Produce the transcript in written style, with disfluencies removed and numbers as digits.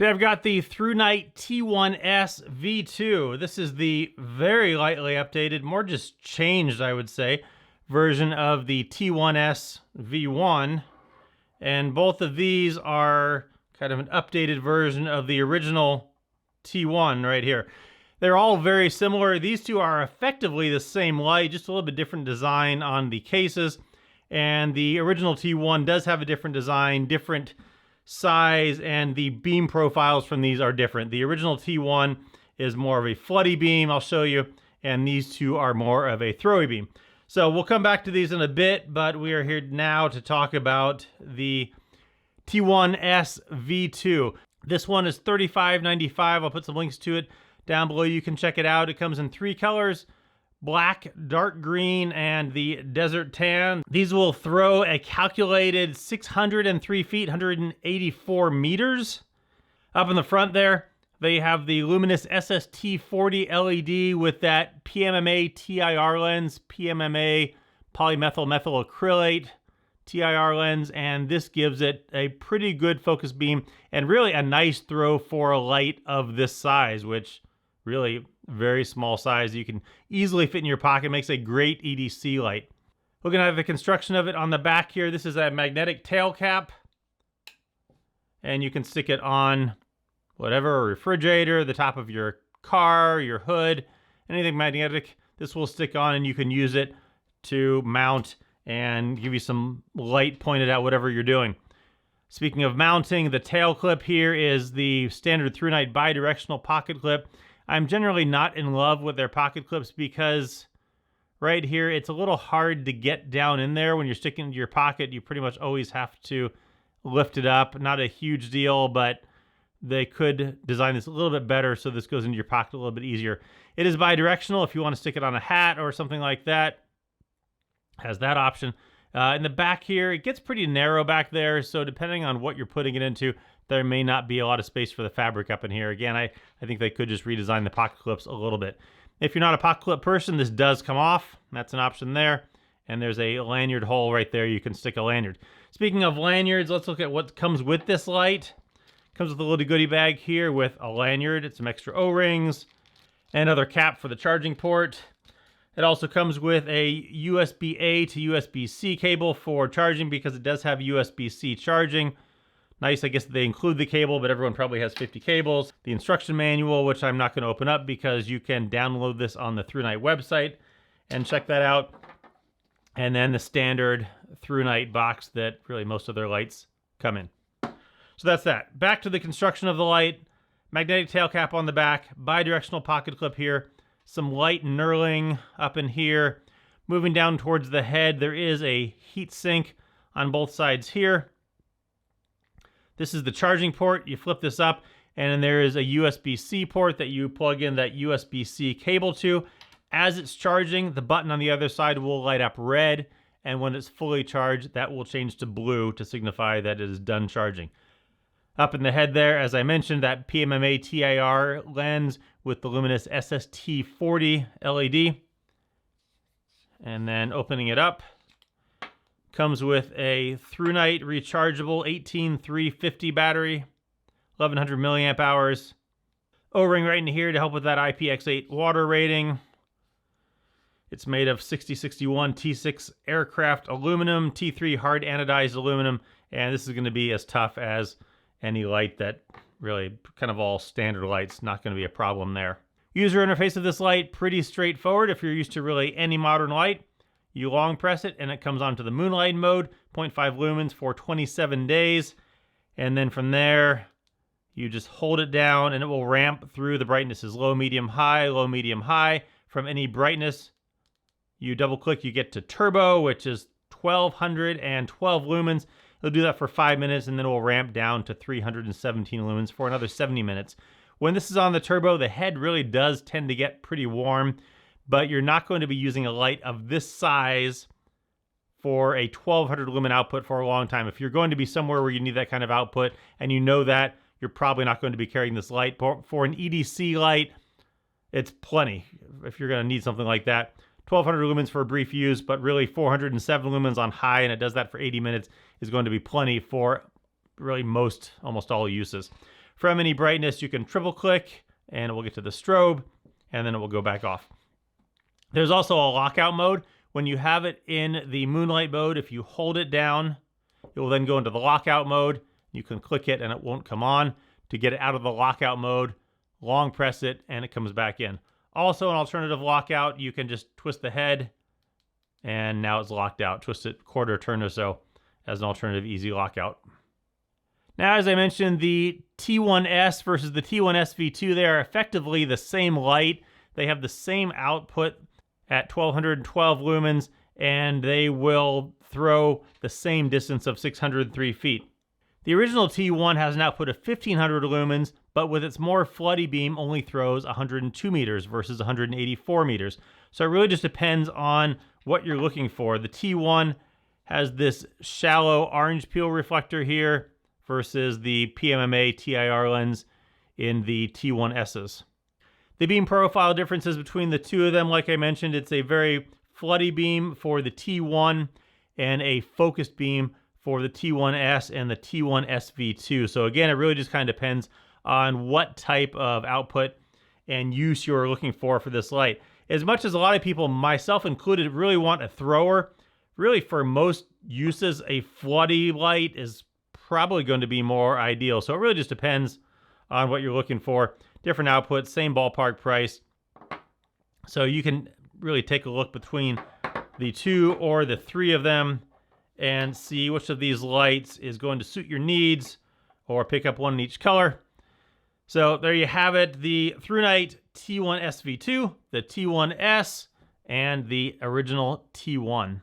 Today I've got the Thrunite T1S V2. This is the very lightly updated, more just changed, I would say, version of the T1S V1. And both of these are kind of an updated version of the original T1 right here. They're all very similar. These two are effectively the same light, just a little bit different design on the cases. And the original T1 does have a different design, different size, and the beam profiles from these are different. The original T1 is more of a floody beam, I'll show you, and these two are more of a throwy beam. So we'll come back to these in a bit, but we are here now to talk about the T1S V2. This one is $35.95. I'll put some links to it down below. You can check it out. It comes in 3 colors: black, dark green, and the desert tan. These will throw a calculated 603 feet, 184 meters. Up in the front there, they have the luminous SST40 LED with that PMMA TIR lens, PMMA polymethyl methyl acrylate TIR lens, and this gives it a pretty good focus beam and really a nice throw for a light of this size, which really very small size. You can easily fit in your pocket. Makes a great EDC light. Looking at the construction of it on the back here, this is a magnetic tail cap, and you can stick it on whatever, a refrigerator, the top of your car, your hood, anything magnetic. This will stick on, and you can use it to mount and give you some light pointed at whatever you're doing. Speaking of mounting, the tail clip here is the standard Thrunite bi-directional pocket clip. I'm generally not in love with their pocket clips because right here, it's a little hard to get down in there. When you're sticking it into your pocket, you pretty much always have to lift it up. Not a huge deal, but they could design this a little bit better so this goes into your pocket a little bit easier. It is bi-directional. If you want to stick it on a hat or something like that, has that option. In the back here, it gets pretty narrow back there, so depending on what you're putting it into, there may not be a lot of space for the fabric up in here. Again, I think they could just redesign the pocket clips a little bit. If you're not a pocket clip person, this does come off. That's an option there. And there's a lanyard hole right there. You can stick a lanyard. Speaking of lanyards, let's look at what comes with this light. Comes with a little goodie bag here with a lanyard, some extra O-rings, and another cap for the charging port. It also comes with a USB-A to USB-C cable for charging because it does have USB-C charging. Nice, I guess they include the cable, but everyone probably has 50 cables. The instruction manual, which I'm not going to open up because you can download this on the Thrunite website and check that out. And then the standard Thrunite box that really most of their lights come in. So that's that. Back to the construction of the light. Magnetic tail cap on the back, bi-directional pocket clip here, some light knurling up in here. Moving down towards the head, there is a heat sink on both sides here. This is the charging port. You flip this up, and then there is a USB-C port that you plug in that USB-C cable to. As it's charging, the button on the other side will light up red, and when it's fully charged, that will change to blue to signify that it is done charging. Up in the head there, as I mentioned, that PMMA TIR lens with the luminous SST40 LED. And then opening it up, comes with a Thrunite rechargeable 18350 battery, 1100 milliamp hours. O-ring right in here to help with that IPX8 water rating. It's made of 6061 T6 aircraft aluminum, T3 hard anodized aluminum, and this is going to be as tough as any light that really kind of all standard lights, not going to be a problem there. User interface of this light, pretty straightforward. If you're used to really any modern light, you long press it and it comes onto the moonlight mode, 0.5 lumens for 27 days. And then from there, you just hold it down and it will ramp through the brightnesses, low, medium, high, low, medium, high. From any brightness, you double click, you get to turbo, which is 1212 lumens. It'll do that for 5 minutes and then it will ramp down to 317 lumens for another 70 minutes. When this is on the turbo, the head really does tend to get pretty warm, but you're not going to be using a light of this size for a 1200 lumen output for a long time. If you're going to be somewhere where you need that kind of output and you know that, you're probably not going to be carrying this light. For an EDC light, it's plenty if you're going to need something like that. 1200 lumens for a brief use, but really 407 lumens on high, and it does that for 80 minutes, is going to be plenty for really almost all uses. From any brightness, you can triple click and it will get to the strobe, and then it will go back off. There's also a lockout mode. When you have it in the moonlight mode, if you hold it down, it will then go into the lockout mode. You can click it and it won't come on. To get it out of the lockout mode, long press it and it comes back in. Also, an alternative lockout, you can just twist the head and now it's locked out. Twist it quarter turn or so as an alternative easy lockout. Now, as I mentioned, the T1S versus the T1S V2, they are effectively the same light. They have the same output at 1212 lumens, and they will throw the same distance of 603 feet. The original T1 has an output of 1500 lumens, but with its more floody beam only throws 102 meters versus 184 meters. So it really just depends on what you're looking for. The T1 has this shallow orange peel reflector here versus the PMMA TIR lens in the T1Ss. The beam profile differences between the two of them, like I mentioned, it's a very floody beam for the T1 and a focused beam for the T1S and the T1S V2. So again, it really just kind of depends on what type of output and use you're looking for this light. As much as a lot of people, myself included, really want a thrower, really for most uses, a floody light is probably going to be more ideal. So it really just depends on what you're looking for. Different outputs, same ballpark price. So you can really take a look between the two or the three of them and see which of these lights is going to suit your needs, or pick up one in each color. So there you have it, the Thrunite T1S V2, the T1S, and the original T1.